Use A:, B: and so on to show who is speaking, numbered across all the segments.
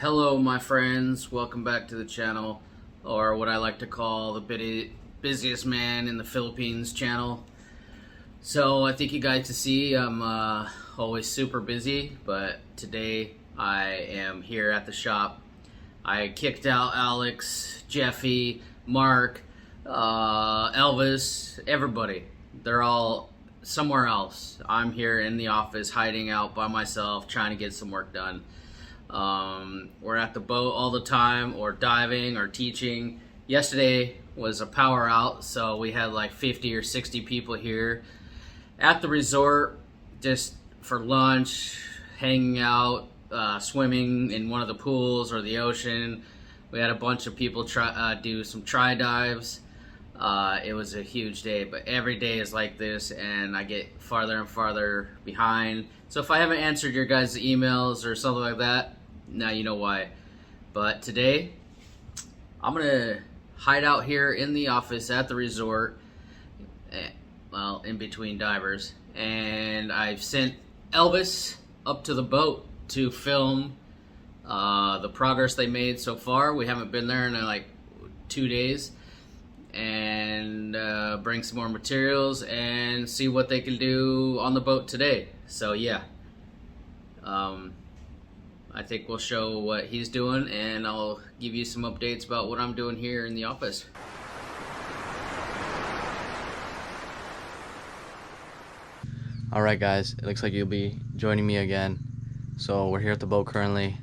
A: Hello my friends, welcome back to the channel, or what I like to call the busiest man in the Philippines channel. So I think you guys can see I'm always super busy, but today I am here at the shop. I kicked out Alex, Jeffy, Mark, Elvis, everybody. They're all somewhere else. I'm here in the office hiding out by myself trying to get some work done. We're at the boat all the time, or diving or teaching. Yesterday was a power out, so we had like 50 or 60 people here at the resort just for lunch, hanging out, swimming in one of the pools or the ocean. We had a bunch of people do some tri dives. It was a huge day, but every day is like this and I get farther and farther behind. So if I haven't answered your guys' emails or something like that, now you know why. But today I'm gonna hide out here in the office at the resort, well, in between divers, and I've sent Elvis up to the boat to film the progress they made so far. We haven't been there in like 2 days, and bring some more materials and see what they can do on the boat today. So yeah, I think we'll show what he's doing, and I'll give you some updates about what I'm doing here in the office.
B: Alright guys, it looks like you'll be joining me again. So we're here at the boat currently.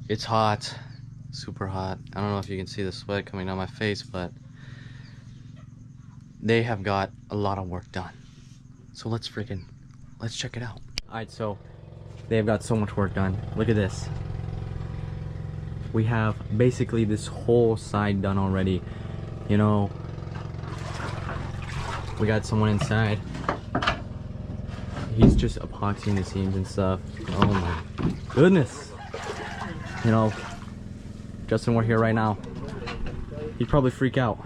B: It's hot, super hot. I don't know if you can see the sweat coming down my face, but they have got a lot of work done. So let's check it out. Alright, so they've got so much work done. Look at this. We have basically this whole side done already. You know, we got someone inside. He's just epoxying the seams and stuff. Oh my goodness. You know, Justin, we're here right now. He'd probably freak out,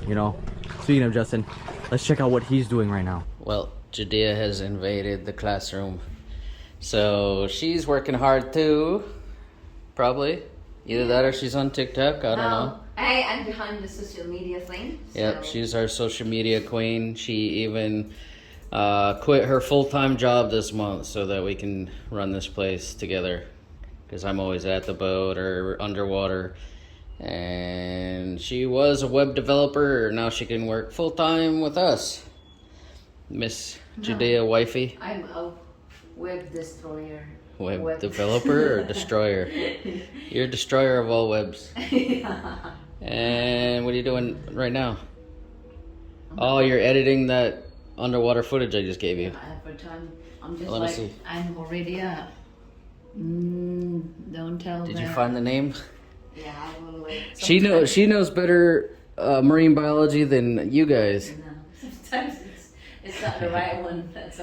B: you know. Speaking of Justin, let's check out what he's doing right now.
A: Well, Judea has invaded the classroom, so she's working hard too, probably. Either that or she's on TikTok, I don't know.
C: I'm behind the social media thing.
A: Yep, she's our social media queen. She even quit her full-time job this month so that we can run this place together, because I'm always at the boat or underwater. And she was a web developer, now she can work full-time with us. Miss Judea Wifey.
C: I'm a web destroyer.
A: Web developer or destroyer? You're a destroyer of all webs.
C: Yeah.
A: And what are you doing right now? Oh, you're editing that underwater footage I just gave you.
C: Every time I'm just
A: Let me
C: like,
A: see.
C: I'm already don't tell
A: Did
C: them.
A: you find the name?
C: Yeah, I will wait.
A: She knows better marine biology than you guys.
C: No, sometimes it's not the right one that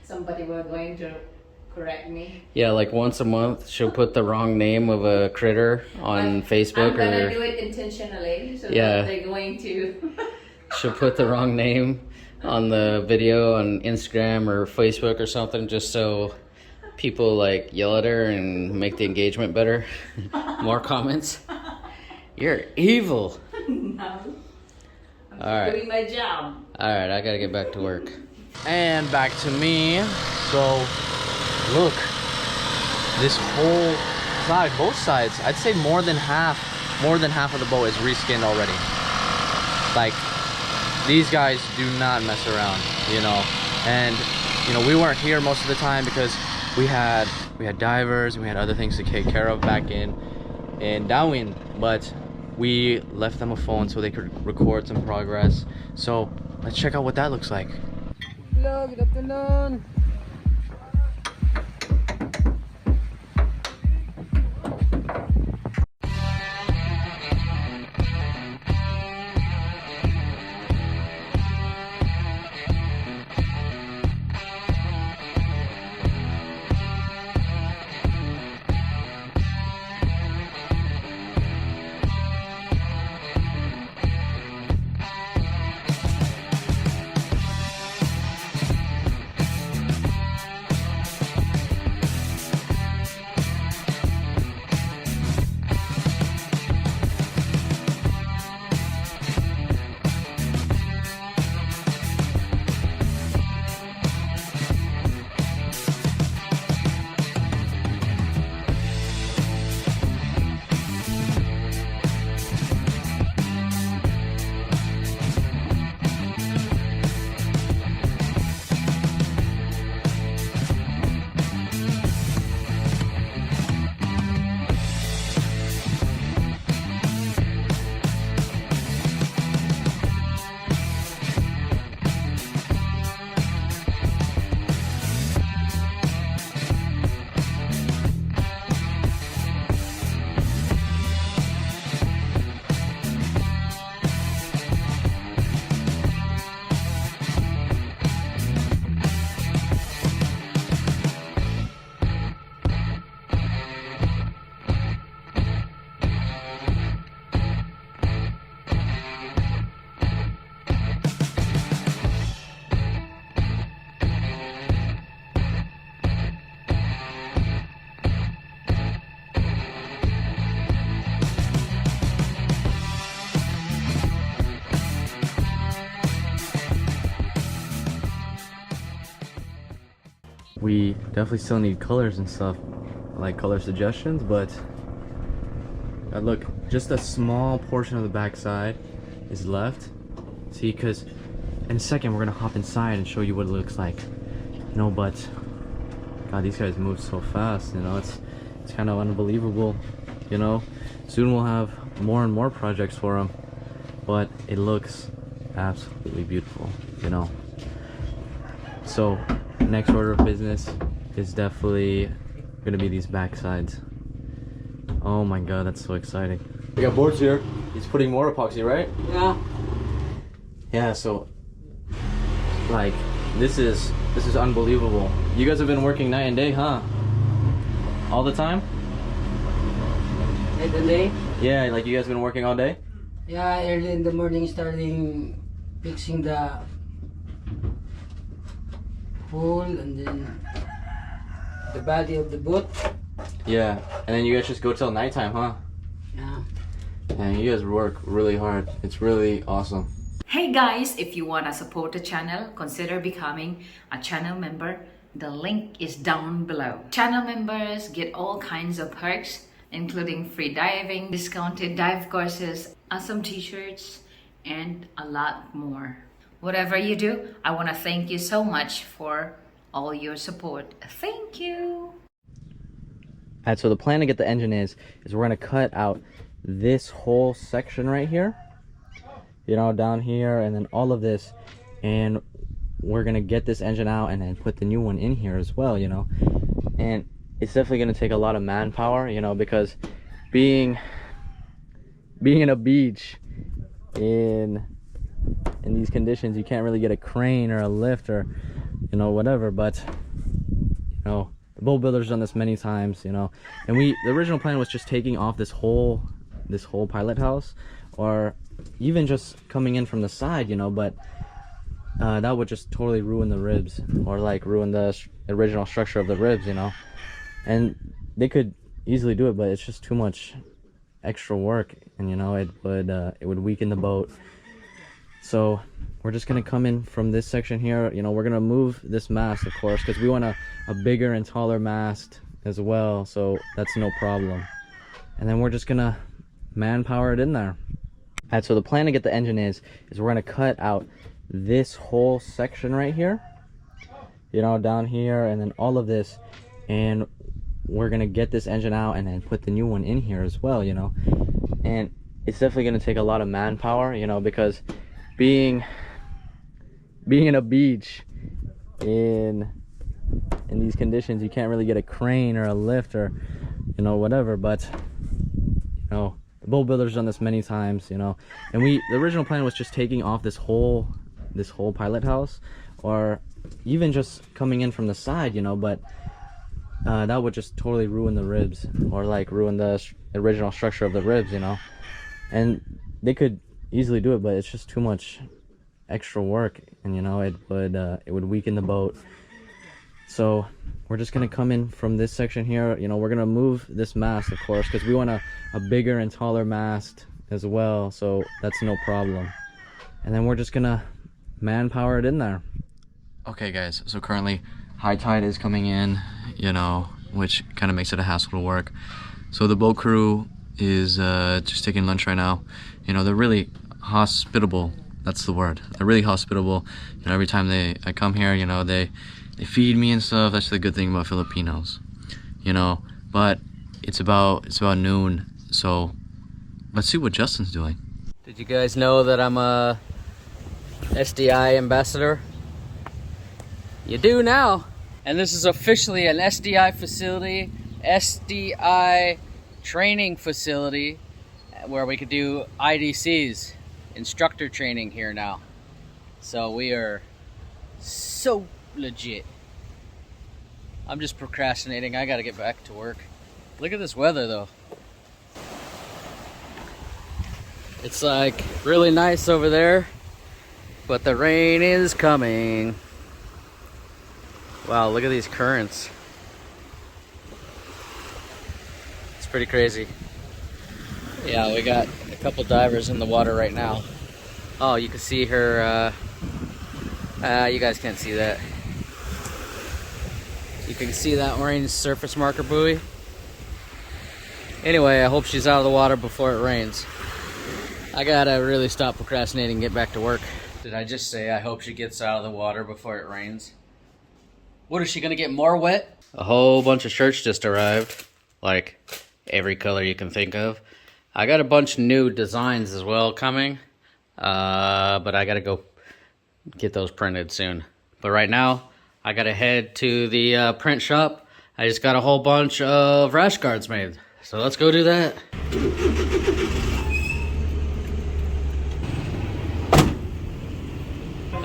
C: somebody were going to correct me.
A: Yeah, like once a month she'll put the wrong name of a critter on Facebook.
C: I'm gonna do it intentionally, so
A: Yeah.
C: that they're going to.
A: She'll put the wrong name on the video on Instagram or Facebook or something, just so people like yell at her and make the engagement better. More comments. You're evil.
C: No. I'm
A: All right.
C: doing my job.
A: Alright, I gotta get back to work.
B: And back to me. So look, this whole side, both sides, I'd say more than half of the boat is reskinned already. Like, these guys do not mess around, you know. And you know, we weren't here most of the time because we had divers and we had other things to take care of back in Darwin, but we left them a phone so they could record some progress. So let's check out what that looks like. Hello, good afternoon. we definitely still need colors and stuff, like color suggestions, but look, just a small portion of the backside is left. See, because in a second we're gonna hop inside and show you what it looks like, you know. But God, these guys move so fast, you know. It's kind of unbelievable, you know. Soon we'll have more and more projects for them, but it looks absolutely beautiful, you know. So next order of business is definitely gonna be these backsides. Oh my God, that's so exciting. We got boards here. He's putting more epoxy, right?
D: Yeah.
B: Yeah, so like this is unbelievable. You guys have been working night and day, huh? All the time?
D: Night and day?
B: Yeah, like you guys been working all day?
D: Yeah, early in the morning starting fixing the hull and then the body of the boat.
B: Yeah, and then you guys just go till nighttime, huh?
D: Yeah.
B: And you guys work really hard. It's really awesome.
E: Hey guys, if you want to support the channel, consider becoming a channel member. The link is down below. Channel members get all kinds of perks, including free diving, discounted dive courses, awesome t-shirts, and a lot more. Whatever you do, I want to thank you so much for all your support. Thank you.
B: Alright, so the plan to get the engine is we're gonna cut out this whole section right here, you know, down here, and then all of this, and we're gonna get this engine out and then put the new one in here as well, you know. And it's definitely gonna take a lot of manpower, you know, because being in a beach in these conditions, you can't really get a crane or a lift or, you know, whatever. But you know, the boat builder's done this many times, you know. And the original plan was just taking off this whole pilot house, or even just coming in from the side, you know. But that would just totally ruin the ribs, or like ruin the original structure of the ribs, you know. And they could easily do it, but it's just too much extra work, and you know, it would weaken the boat. So we're just gonna come in from this section here, you know. We're gonna move this mast, of course, because we want a bigger and taller mast as well, so that's no problem. And then we're just gonna manpower it in there. Alright, so the plan to get the engine is we're gonna cut out this whole section right here, you know, down here, and then all of this, and we're gonna get this engine out and then put the new one in here as well, you know. And it's definitely gonna take a lot of manpower, you know, because being in a beach in these conditions, you can't really get a crane or a lift or, you know, whatever. But you know, the boat builder's done this many times, you know. And the original plan was just taking off this whole pilot house, or even just coming in from the side, you know. But that would just totally ruin the ribs, or like ruin the original structure of the ribs, you know. And they could easily do it, but it's just too much extra work, and you know, it would weaken the boat. So we're just gonna come in from this section here, you know. We're gonna move this mast, of course, because we want a bigger and taller mast as well, so that's no problem. And then we're just gonna manpower it in there. Okay guys, so currently high tide is coming in, you know, which kind of makes it a hassle to work. So the boat crew is just taking lunch right now. You know, they're really hospitable. That's the word. They're really hospitable. You know, every time I come here, you know, they feed me and stuff. That's the good thing about Filipinos, you know. But it's about noon, so let's see what Justin's doing.
A: Did you guys know that I'm a SDI ambassador? You do now. And this is officially an SDI facility, SDI training facility, where we could do IDCs, instructor training here now. So we are so legit. I'm just procrastinating. I gotta get back to work. Look at this weather though. It's like really nice over there, but the rain is coming. Wow, look at these currents. It's pretty crazy. Yeah, we got a couple divers in the water right now. Oh, you can see her, you guys can't see that. You can see that orange surface marker buoy. Anyway, I hope she's out of the water before it rains. I gotta really stop procrastinating and get back to work. Did I just say I hope she gets out of the water before it rains? What, is she gonna get more wet? A whole bunch of shirts just arrived. Like every color you can think of. I got a bunch of new designs as well coming. But I gotta go get those printed soon. But right now, I gotta head to the print shop. I just got a whole bunch of rash guards made. So let's go do that.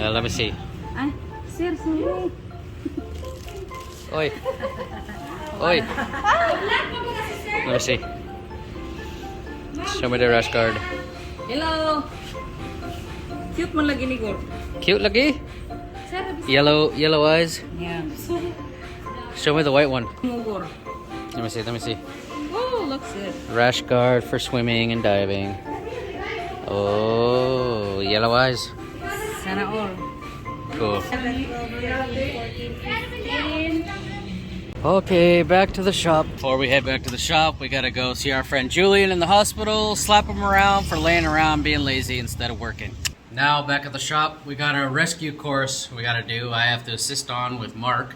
A: Let me see.
C: Sir, sorry.
A: Oi. Oi. Let me see. Show me the rash guard.
C: Hello. Cute man lagi ni Gor.
A: Cute lagi? Yellow eyes.
C: Yeah.
A: Show me the white one.
C: Gor.
A: Let me see, let me see.
C: Oh, looks good.
A: Rash guard for swimming and diving. Oh, yellow eyes.
C: Sana all.
A: Cool. Okay, back to the shop. Before we head back to the shop, we gotta go see our friend Julian in the hospital, slap him around for laying around being lazy instead of working. Now back at the shop, we got a rescue course we gotta do. I have to assist on with Mark,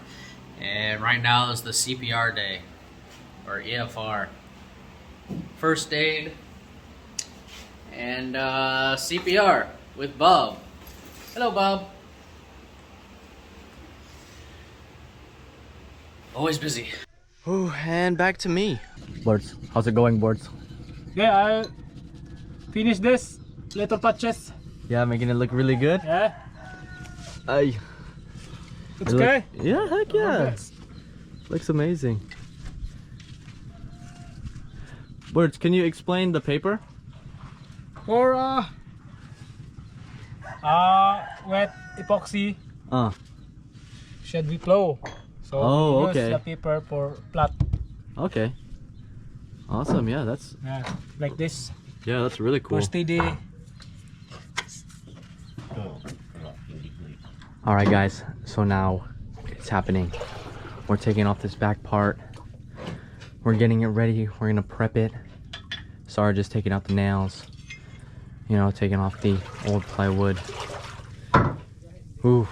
A: and right now is the CPR day, or EFR. First aid and CPR with Bob. Hello, Bob. Always busy.
B: Ooh, and back to me. Birds, how's it going, Birds?
F: Yeah, I finished this little patches.
B: Yeah, making it look really good.
F: Yeah,
B: Ay.
F: it's
B: It look-
F: okay.
B: Yeah, heck yeah.
F: Yes.
B: Looks amazing. Birds, can you explain the paper?
F: For wet epoxy should be flow. So
B: Oh,
F: we use
B: okay.
F: the paper for flat.
B: Okay. Awesome. Yeah, that's
F: Like this
B: really cool.
F: for steady.
B: All right, guys. So now it's happening. We're taking off this back part. We're getting it ready. We're gonna prep it. Sorry, just taking out the nails. You know, taking off the old plywood. Ooh.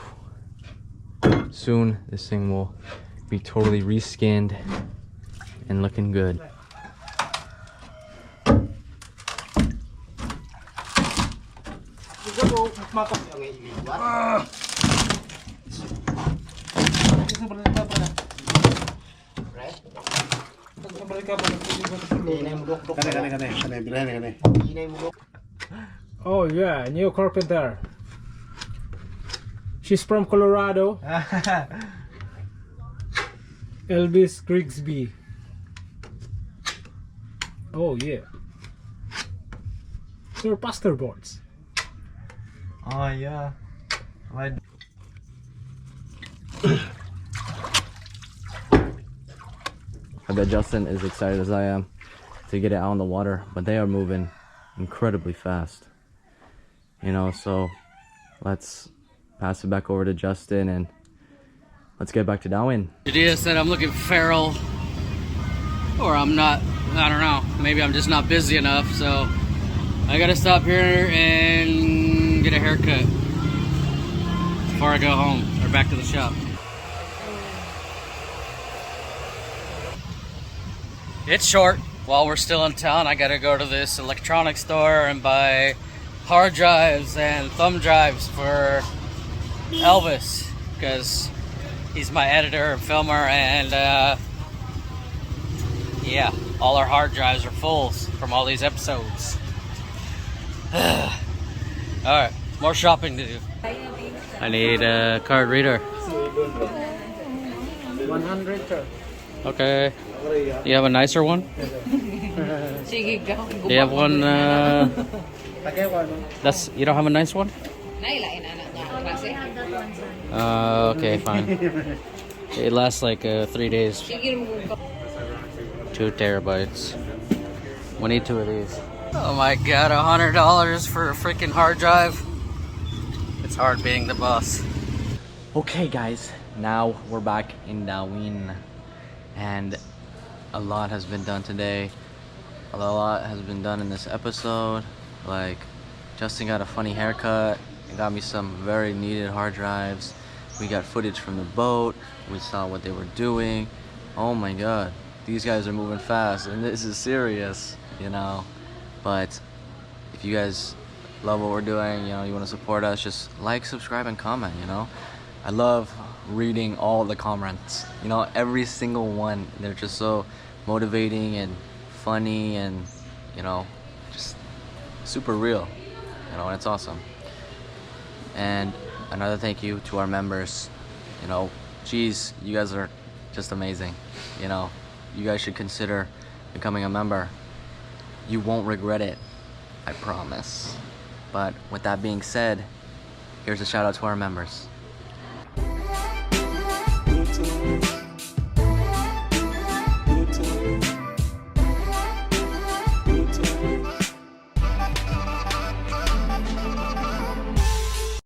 B: Soon this thing will be totally reskinned and looking good.
F: Oh yeah, new carpenter. She's from Colorado. Elvis Grigsby. Oh yeah. They're pastor boards.
B: Oh yeah. I bet Justin is excited as I am to get it out on the water, but they are moving incredibly fast. You know, so let's pass it back over to Justin and let's get back to Darwin.
A: Judea said I'm looking feral, or I'm not, I don't know, maybe I'm just not busy enough, so I gotta stop here and get a haircut before I go home, or back to the shop. It's short. While we're still in town, I gotta go to this electronics store and buy hard drives and thumb drives for Elvis, because he's my editor and filmer, and yeah, all our hard drives are full from all these episodes. Alright, more shopping to do. I need a card reader.
F: 100 sir.
A: Okay. You have a nicer one?
C: Sige, go.
A: Do you have one that's, you don't have a nice one?
C: Nailain anak niya. Klase.
A: Okay, fine. It lasts like 3 days.
C: Sige, mo.
A: 2 terabytes. We need 2 of these. Oh my god, $100 for a freaking hard drive. It's hard being the boss.
B: Okay guys, now we're back in Darwin, and a lot has been done today. A lot has been done in this episode. Like, Justin got a funny haircut and got me some very needed hard drives. We got footage from the boat. We saw what they were doing. Oh my god, these guys are moving fast, and this is serious, you know. But if you guys love what we're doing, you know, you want to support us, just like, subscribe, and comment, you know. I love reading all the comments, you know, every single one. They're just so motivating and funny and, you know, just super real, you know, and it's awesome. And another thank you to our members. You know, geez, you guys are just amazing. You know, you guys should consider becoming a member. You won't regret it, I promise. But with that being said, here's a shout out to our members.